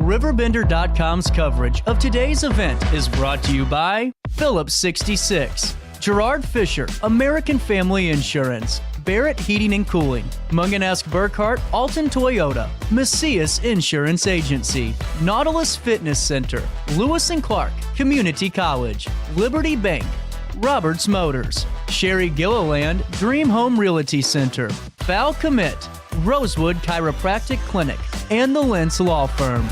RiverBender.com's coverage of today's event is brought to you by Phillips 66, Gerard Fisher, American Family Insurance, Barrett Heating and Cooling, Munganast Burkhart, Alton Toyota, Macias Insurance Agency, Nautilus Fitness Center, Lewis & Clark, Community College, Liberty Bank, Roberts Motors, Sherry Gilliland, Dream Home Realty Center, Val Commit, Rosewood Chiropractic Clinic, and the Lentz Law Firm.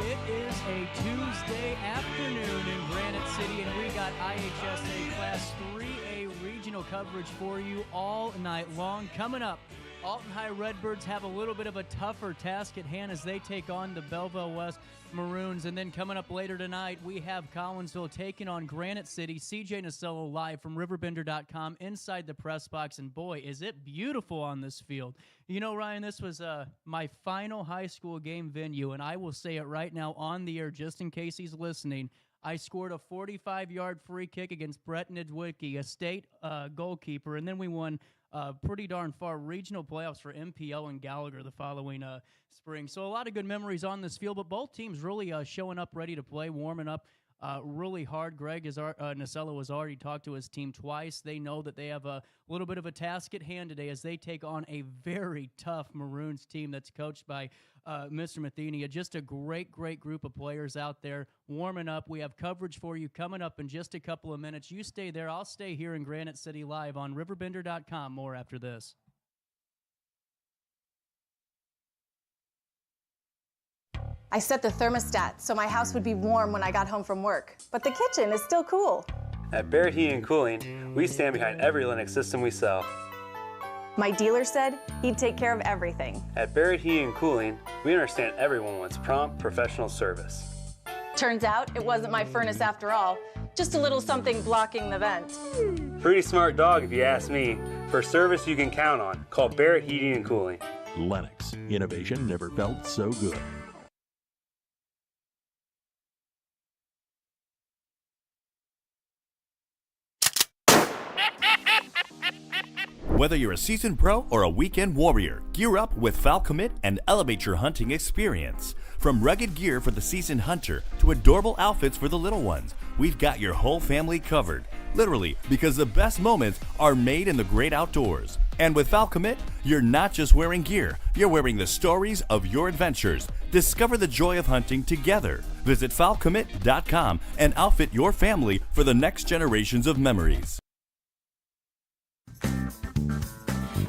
It is a Tuesday afternoon in Granite City, and we got IHSA Class 3A regional coverage for you all night long. Coming up, Alton Redbirds have a little bit of a tougher task at hand as they take on the Belleville West Maroons. And then coming up later tonight, we have Collinsville taking on Granite City. CJ Nasello live from RiverBender.com inside the press box. And boy, is it beautiful on this field. You know, Ryan, this was my final high school game venue, and I will say it right now on the air just in case he's listening. I scored a 45-yard free kick against Brett Nidwicki, a state goalkeeper, and then we won pretty darn far regional playoffs for MPL and Gallagher the following spring. So a lot of good memories on this field, but both teams really showing up ready to play, warming up really hard. Greg Nasello has already talked to his team twice. They know that they have a little bit of a task at hand today as they take on a very tough Maroons team that's coached by Mr. Matheny. Just a great group of players out there warming up. We have coverage for you coming up in just a couple of minutes. You stay there. I'll stay here in Granite City live on RiverBender.com. More after this. I set the thermostat so my house would be warm when I got home from work, but the kitchen is still cool. At Barrett Heating and Cooling, we stand behind every Linux system we sell. My dealer said he'd take care of everything. At Barrett Heating and Cooling, we understand everyone wants prompt, professional service. Turns out it wasn't my furnace after all, just a little something blocking the vent. Pretty smart dog if you ask me. For service you can count on, call Barrett Heating and Cooling. Lennox, innovation never felt so good. Whether you're a seasoned pro or a weekend warrior, gear up with Falcommit and elevate your hunting experience. From rugged gear for the seasoned hunter to adorable outfits for the little ones, we've got your whole family covered. Literally, because the best moments are made in the great outdoors. And with Falcommit, you're not just wearing gear, you're wearing the stories of your adventures. Discover the joy of hunting together. Visit Falcommit.com and outfit your family for the next generations of memories.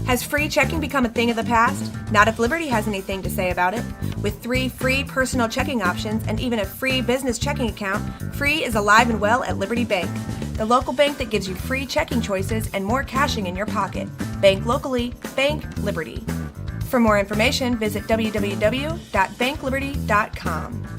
Has free checking become a thing of the past? Not if Liberty has anything to say about it. With 3 free personal checking options and even a free business checking account, free is alive and well at Liberty Bank, the local bank that gives you free checking choices and more cashing in your pocket. Bank locally, bank Liberty. For more information, visit www.bankliberty.com.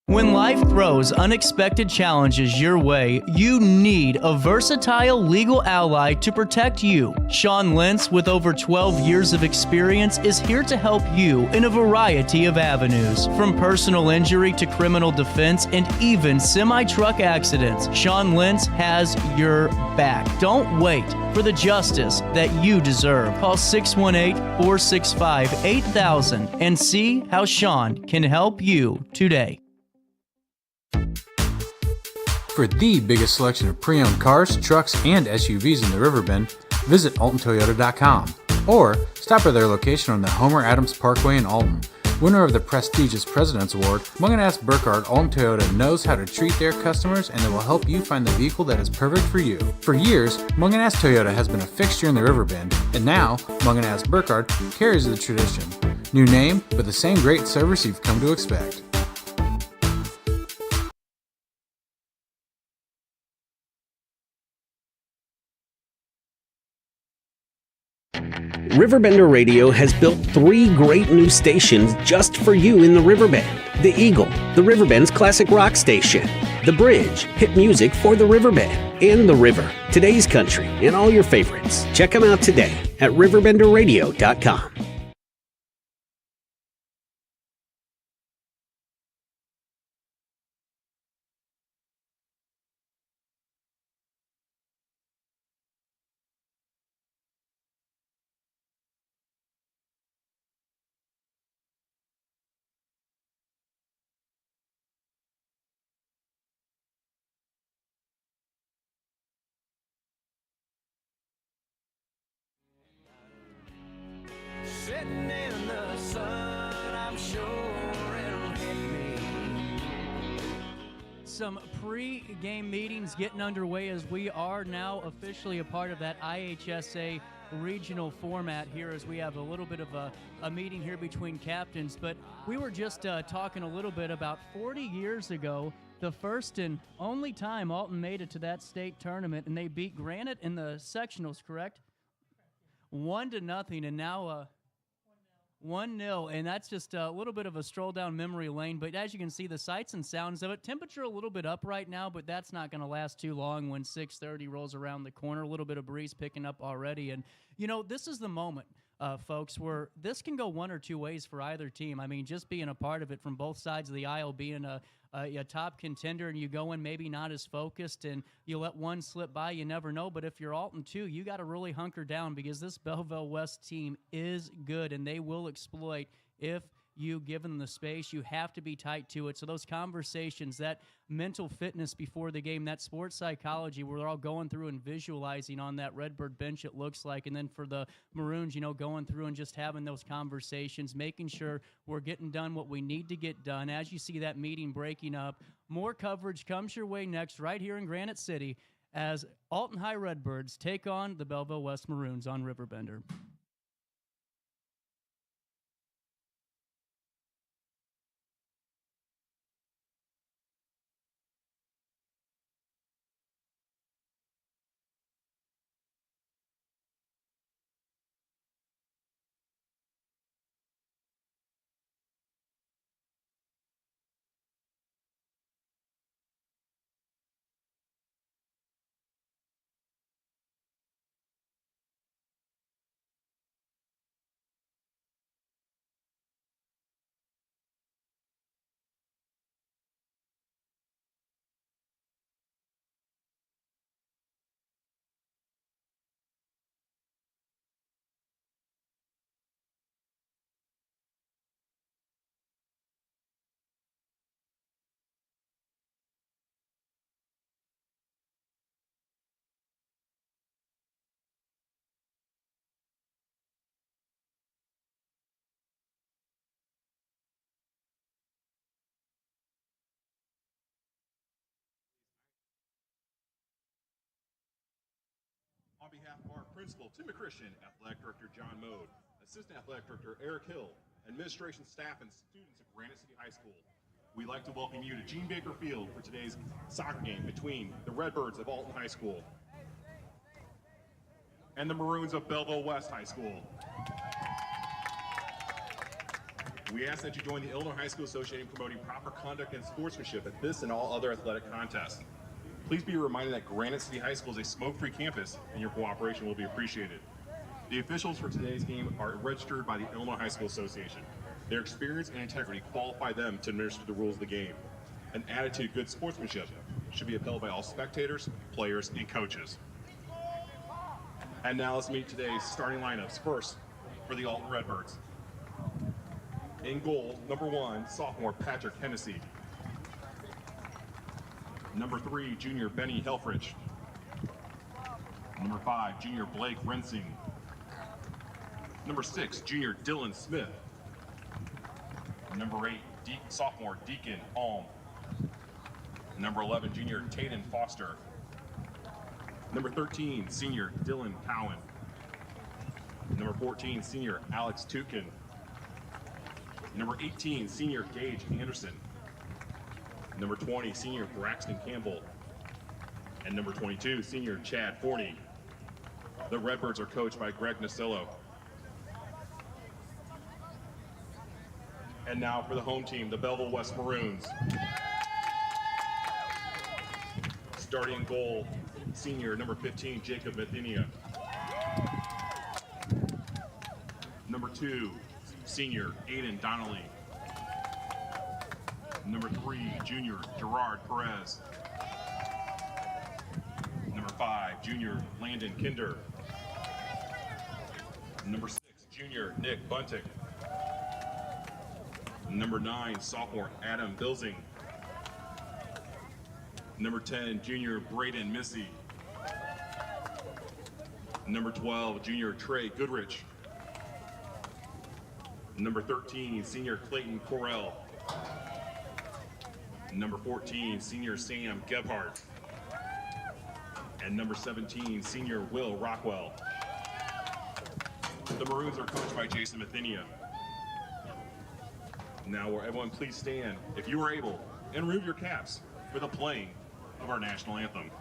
When life throws unexpected challenges your way, you need a versatile legal ally to protect you. Sean Lentz, with over 12 years of experience, is here to help you in a variety of avenues. From personal injury to criminal defense and even semi-truck accidents, Sean Lentz has your back. Don't wait for the justice that you deserve. Call 618-465-8000 and see how Sean can help you today. For the biggest selection of pre-owned cars, trucks, and SUVs in the Riverbend, visit AltonToyota.com or stop by their location on the Homer Adams Parkway in Alton. Winner of the prestigious President's Award, Munganast Burkhart Alton Toyota knows how to treat their customers, and they will help you find the vehicle that is perfect for you. For years, Munganast Toyota has been a fixture in the Riverbend, and now Munganast Burkhart carries the tradition. New name, but the same great service you've come to expect. RiverBender Radio has built 3 great new stations just for you in the Riverbend. The Eagle, the Riverbend's classic rock station. The Bridge, hit music for the Riverbend. And The River, today's country, and all your favorites. Check them out today at RiverBenderRadio.com. some pre-game meetings getting underway as we are now officially a part of that IHSA regional format here, as we have a little bit of a meeting here between captains. But we were just talking a little bit about 40 years ago, the first and only time Alton made it to that state tournament, and they beat Granite in the sectionals, correct? 1-0, and now 1-0, and that's just a little bit of a stroll down memory lane. But as you can see, the sights and sounds of it, temperature a little bit up right now, but that's not going to last too long when 6:30 rolls around the corner. A little bit of breeze picking up already. And, you know, this is the moment, folks, where this can go one or two ways for either team. I mean, just being a part of it from both sides of the aisle, being a top contender, and you go in maybe not as focused and you let one slip by, you never know. But if you're Alton too, you got to really hunker down, because this Belleville West team is good and they will exploit if you give them the space. You have to be tight to it. So those conversations, that mental fitness before the game, that sports psychology where they're all going through and visualizing on that Redbird bench, it looks like. And then for the Maroons, you know, going through and just having those conversations, making sure we're getting done what we need to get done. As you see that meeting breaking up, more coverage comes your way next right here in Granite City as Alton High Redbirds take on the Belleville West Maroons on RiverBender. On behalf of our principal, Tim McChristian, athletic director John Mode, assistant athletic director Eric Hill, administration staff and students at Granite City High School, we'd like to welcome you to Gene Baker Field for today's soccer game between the Redbirds of Alton High School and the Maroons of Belleville West High School. We ask that you join the Illinois High School Association in promoting proper conduct and sportsmanship at this and all other athletic contests. Please be reminded that Granite City High School is a smoke-free campus, and your cooperation will be appreciated. The officials for today's game are registered by the Illinois High School Association. Their experience and integrity qualify them to administer the rules of the game. An attitude of good sportsmanship should be upheld by all spectators, players, and coaches. And now let's meet today's starting lineups. First, for the Alton Redbirds. In goal, number 1, sophomore Patrick Hennessy. Number 3, junior Benny Helfrich. Number 5, junior Blake Rensing. Number 6, junior Dylan Smith. Number 8, sophomore Deacon Alm. Number 11, junior Taden Foster. Number 13, senior Dylan Cowan. Number 14, senior Alex Tukin. Number 18, senior Gage Anderson. Number 20, senior Braxton Campbell. And number 22, senior Chad Forney. The Redbirds are coached by Greg Nasillo. And now for the home team, the Belleville West Maroons. Starting in goal, senior number 15, Jacob Mathenia. Number 2, senior Aiden Donnelly. Number 3, junior Gerard Perez. Number 5, junior Landon Kinder. Number 6, junior Nick Buntick. Number 9, sophomore Adam Bilzing. Number 10, junior Braden Missy. Number 12, junior Trey Goodrich. Number 13, senior Clayton Correll. Number 14, senior Sam Gebhardt. And number 17, senior Will Rockwell. The Maroons are coached by Jason Mathenia. Now, will everyone please stand, if you are able, and remove your caps for the playing of our national anthem.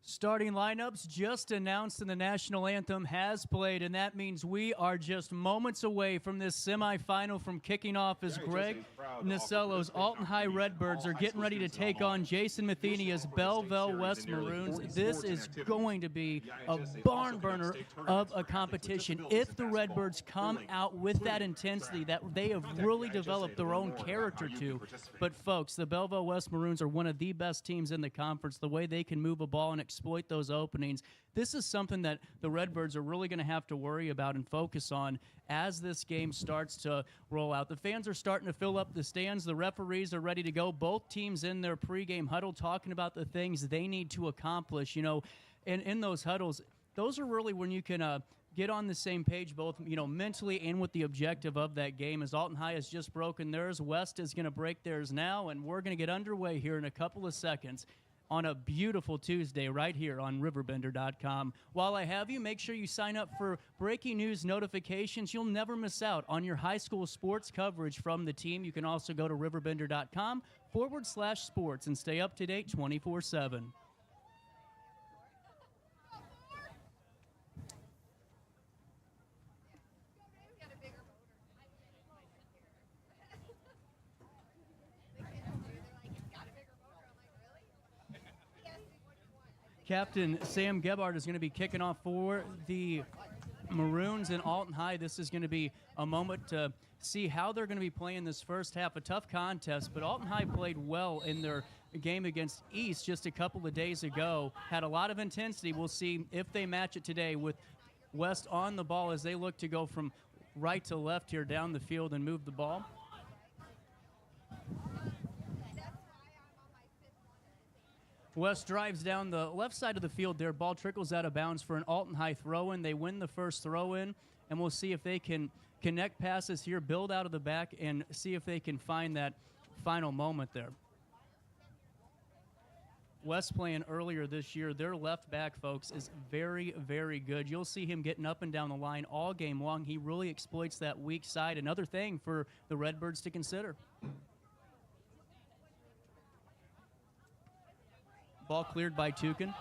Starting lineups just announced and the national anthem has played, and that means we are just moments away from this semifinal from kicking off as Greg Nasello's Alton Redbirds are getting ready to take on Jason Mathenia's Belleville West Maroons. This is going to be a barn burner of a competition if the Redbirds come out with that intensity that they have really developed their own character to. But folks, the Belleville West Maroons are one of the best teams in the conference. The way they can move a ball and exploit those openings. This is something that the Redbirds are really going to have to worry about and focus on as this game starts to roll out. The fans are starting to fill up the stands. The referees are ready to go. Both teams in their pregame huddle talking about the things they need to accomplish. You know, and in those huddles, those are really when you can get on the same page, both mentally and with the objective of that game. As Alton High has just broken theirs, West is going to break theirs now, and we're going to get underway here in a couple of seconds on a beautiful Tuesday right here on RiverBender.com. While I have you, make sure you sign up for breaking news notifications. You'll never miss out on your high school sports coverage from the team. You can also go to RiverBender.com/sports and stay up to date 24/7. Captain Sam Gebhardt is going to be kicking off for the Maroons in Alton High. This is going to be a moment to see how they're going to be playing this first half. A tough contest, but Alton High played well in their game against East just a couple of days ago. Had a lot of intensity. We'll see if they match it today with West on the ball as they look to go from right to left here down the field and move the ball. West drives down the left side of the field there. Ball trickles out of bounds for an Alton High throw-in. They win the first throw-in, and we'll see if they can connect passes here, build out of the back, and see if they can find that final moment there. West playing earlier this year, their left back, folks, is very, very good. You'll see him getting up and down the line all game long. He really exploits that weak side. Another thing for the Redbirds to consider. Ball cleared by Tukin.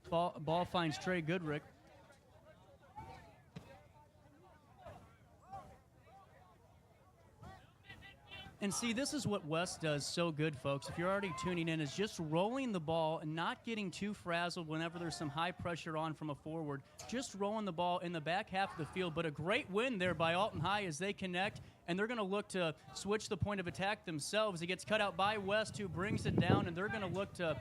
Ball finds Trey Goodrick. And see, this is what West does so good, folks. If you're already tuning in, is just rolling the ball and not getting too frazzled whenever there's some high pressure on from a forward. Just rolling the ball in the back half of the field. But a great win there by Alton High as they connect and they're going to look to switch the point of attack themselves. It gets cut out by West, who brings it down, and they're going to look to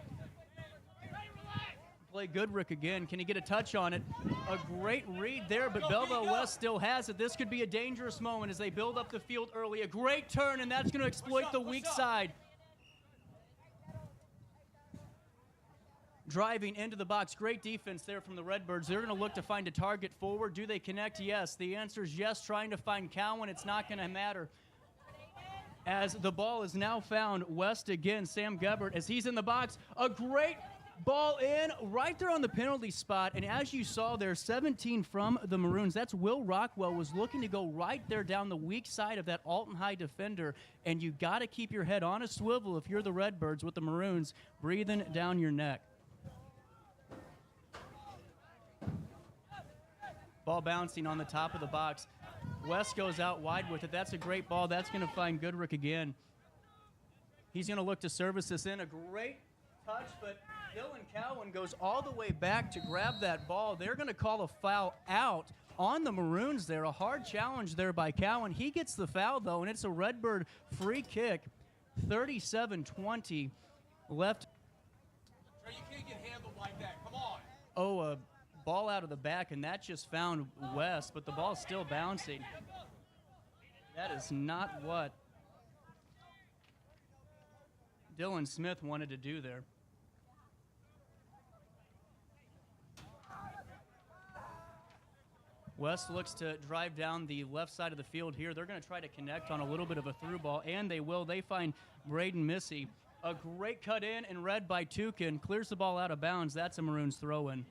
play Goodrick again. Can he get a touch on it? A great read there, but Belleville West still has it. This could be a dangerous moment as they build up the field early. A great turn, and that's going to exploit the weak side. Driving into the box. Great defense there from the Redbirds. They're going to look to find a target forward. Do they connect? Yes. The answer is yes. Trying to find Cowan. It's not going to matter. As the ball is now found West again. Sam Gubbert, as he's in the box. A great ball in right there on the penalty spot. And as you saw there, 17 from the Maroons. That's Will Rockwell was looking to go right there down the weak side of that Alton High defender. And you got to keep your head on a swivel if you're the Redbirds with the Maroons breathing down your neck. Ball bouncing on the top of the box. West goes out wide with it. That's a great ball. That's going to find Goodrick again. He's going to look to service this in. A great touch, but Dylan Cowan goes all the way back to grab that ball. They're going to call a foul out on the Maroons there. A hard challenge there by Cowan. He gets the foul, though, and it's a Redbird free kick. 37-20 left. Trey, you can't get handled like that. Come on. Oh, ball out of the back, and that just found West, but the ball's still bouncing. That is not what Dylan Smith wanted to do there. West looks to drive down the left side of the field here. They're going to try to connect on a little bit of a through ball, and they will. They find Braden Missy. A great cut in and read by Tukin. Clears the ball out of bounds. That's a Maroons throw-in.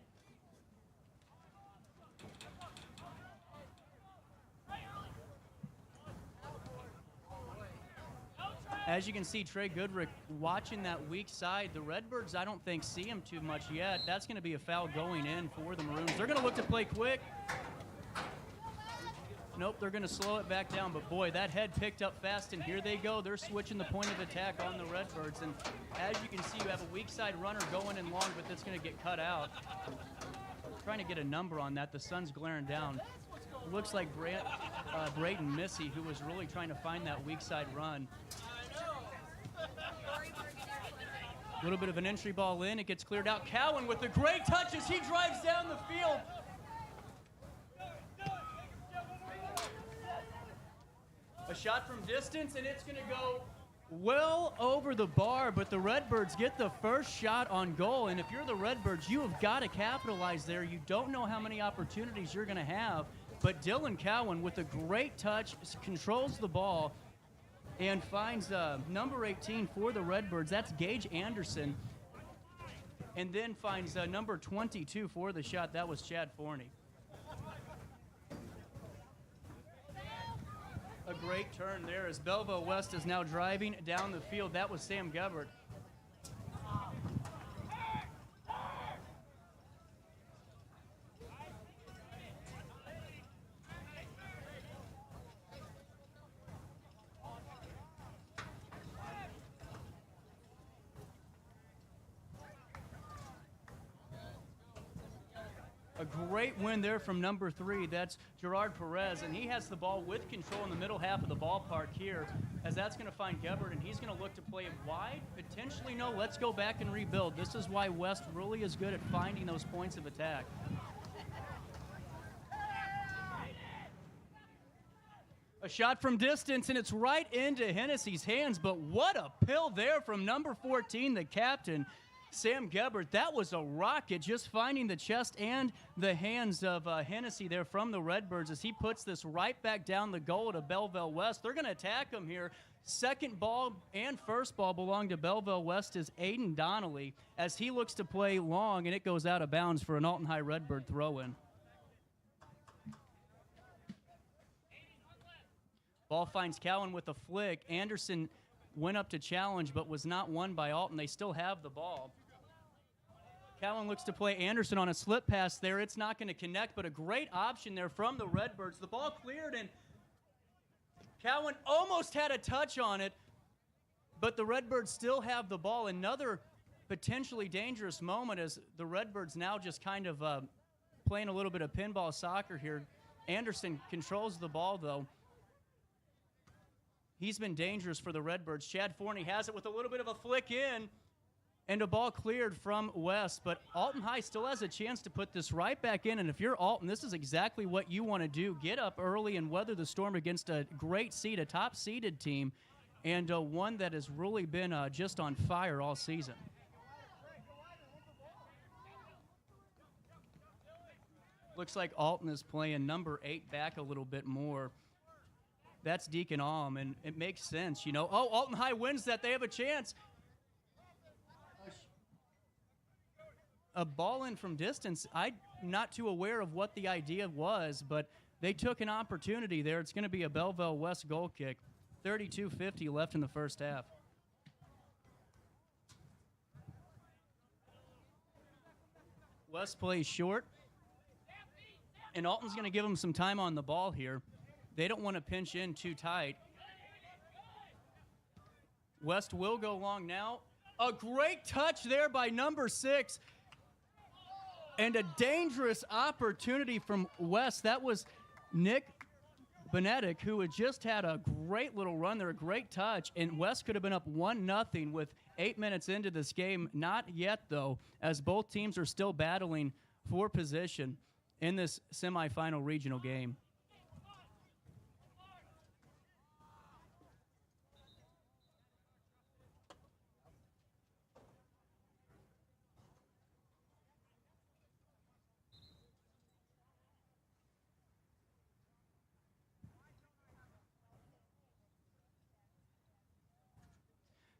As you can see, Trey Goodrick watching that weak side. The Redbirds, I don't think, see him too much yet. That's going to be a foul going in for the Maroons. They're going to look to play quick. Nope, they're going to slow it back down. But, boy, that head picked up fast, and here they go. They're switching the point of attack on the Redbirds. And as you can see, you have a weak side runner going in long, but that's going to get cut out. Trying to get a number on that. The sun's glaring down. Looks like Braden Missy, who was really trying to find that weak side run. A little bit of an entry ball in. It gets cleared out. Cowan with the great touch as he drives down the field. A shot from distance, and it's going to go well over the bar, but the Redbirds get the first shot on goal. And if you're the Redbirds, you have got to capitalize there. You don't know how many opportunities you're going to have, but Dylan Cowan with a great touch controls the ball and finds number 18 for the Redbirds. That's Gage Anderson. And then finds number 22 for the shot. That was Chad Forney. A great turn there as Belleville West is now driving down the field. That was Sam Gubbert. A great win there from number 3. That's Gerard Perez, and he has the ball with control in the middle half of the ballpark here, as that's going to find Gubbert, and he's going to look to play it wide. Potentially, no, let's go back and rebuild. This is why West really is good at finding those points of attack. A shot from distance, and it's right into Hennessy's hands, but what a pill there from number 14, the captain, Sam Gubbert. That was a rocket, just finding the chest and the hands of Hennessy there from the Redbirds as he puts this right back down the goal to Belleville West. They're going to attack him here. Second ball and first ball belong to Belleville West is Aiden Donnelly as he looks to play long, and it goes out of bounds for an Alton High Redbird throw-in. Ball finds Cowan with a flick. Anderson went up to challenge but was not won by Alton. They still have the ball. Cowan looks to play Anderson on a slip pass there. It's not going to connect, but a great option there from the Redbirds. The ball cleared, and Cowan almost had a touch on it, but the Redbirds still have the ball. Another potentially dangerous moment as the Redbirds now just kind of playing a little bit of pinball soccer here. Anderson controls the ball, though. He's been dangerous for the Redbirds. Chad Forney has it with a little bit of a flick in, and a ball cleared from West. But Alton High still has a chance to put this right back in, and if you're Alton, this is exactly what you want to do. Get up early and weather the storm against a great seed, a top-seeded team, and one that has really been just on fire all season. Looks like Alton is playing number 8 back a little bit more. That's Deacon Alm, and it makes sense, you know. Oh, Alton High wins that. They have a chance. A ball in from distance. I'm not too aware of what the idea was, but they took an opportunity there. It's going to be a Belleville West goal kick. 32:50 left in the first half. West plays short, and Alton's going to give them some time on the ball here. They don't want to pinch in too tight. West will go long now. A great touch there by number 6. And a dangerous opportunity from West. That was Nick Benedik, who had just had a great little run there, a great touch. And West could have been up 1-0 with 8 minutes into this game. Not yet, though, as both teams are still battling for position in this semifinal regional game.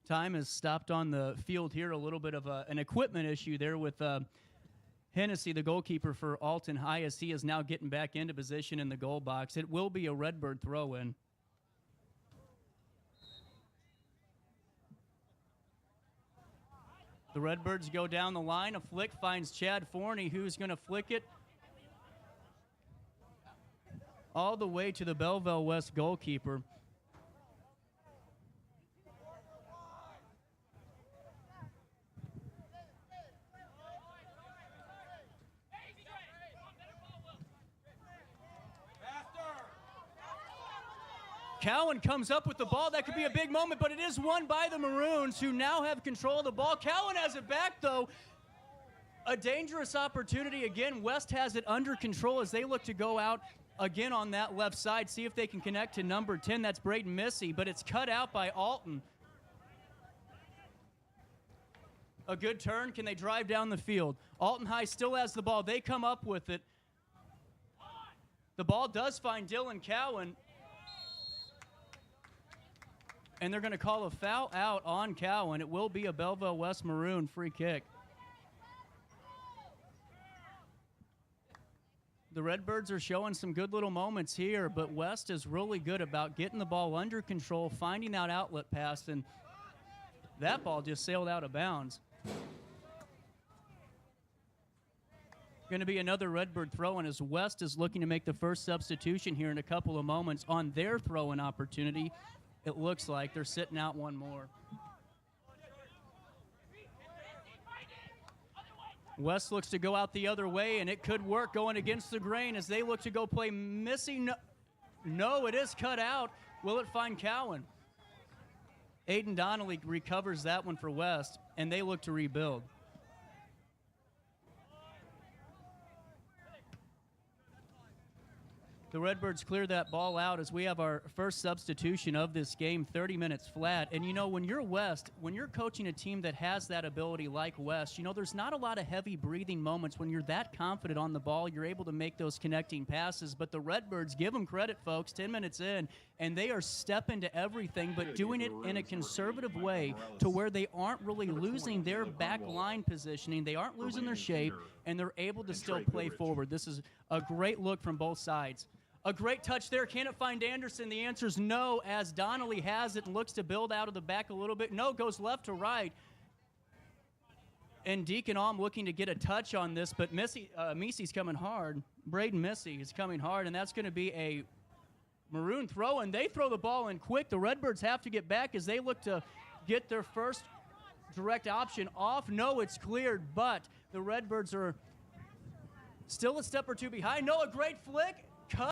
Time has stopped on the field here. A little bit of an equipment issue there with Hennessy, the goalkeeper for Alton High, as he is now getting back into position in the goal box. It will be a Redbird throw-in. The Redbirds go down the line. A flick finds Chad Forney, who's going to flick it all the way to the Belleville West goalkeeper. Cowan comes up with the ball. That could be a big moment, but it is won by the Maroons, who now have control of the ball. Cowan has it back, though. A dangerous opportunity. Again, West has it under control as they look to go out again on that left side, see if they can connect to number 10. That's Braden Missy, but it's cut out by Alton. A good turn. Can they drive down the field? Alton High still has the ball. They come up with it. The ball does find Dylan Cowan. And they're going to call a foul out on Cowan. It will be a Belleville West Maroon free kick. The Redbirds are showing some good little moments here, but West is really good about getting the ball under control, finding that outlet pass, and that ball just sailed out of bounds. Going to be another Redbird throw-in as West is looking to make the first substitution here in a couple of moments on their throw-in opportunity. It looks like they're sitting out one more. West looks to go out the other way, and it could work going against the grain as they look to go play Missy. No, it is cut out. Will it find Cowan? Aiden Donnelly recovers that one for West, and they look to rebuild. The Redbirds clear that ball out as we have our first substitution of this game, 30 minutes flat. And, you know, when you're West, when you're coaching a team that has that ability like West, you know, there's not a lot of heavy breathing moments when you're that confident on the ball. You're able to make those connecting passes. But the Redbirds, give them credit, folks, 10 minutes in, and they are stepping to everything, but doing it in a conservative way to where they aren't really losing their back line positioning. They aren't losing their shape, and they're able to still play forward. This is a great look from both sides. A great touch there. Can it find Anderson? The answer is no, as Donnelly has it and looks to build out of the back a little bit. No, goes left to right. And Deacon Alm looking to get a touch on this, but Missy's coming hard. Braden Missy is coming hard, and that's going to be a Maroon throw, and they throw the ball in quick. The Redbirds have to get back as they look to get their first direct option off. No, it's cleared, but the Redbirds are still a step or two behind. No, a great flick.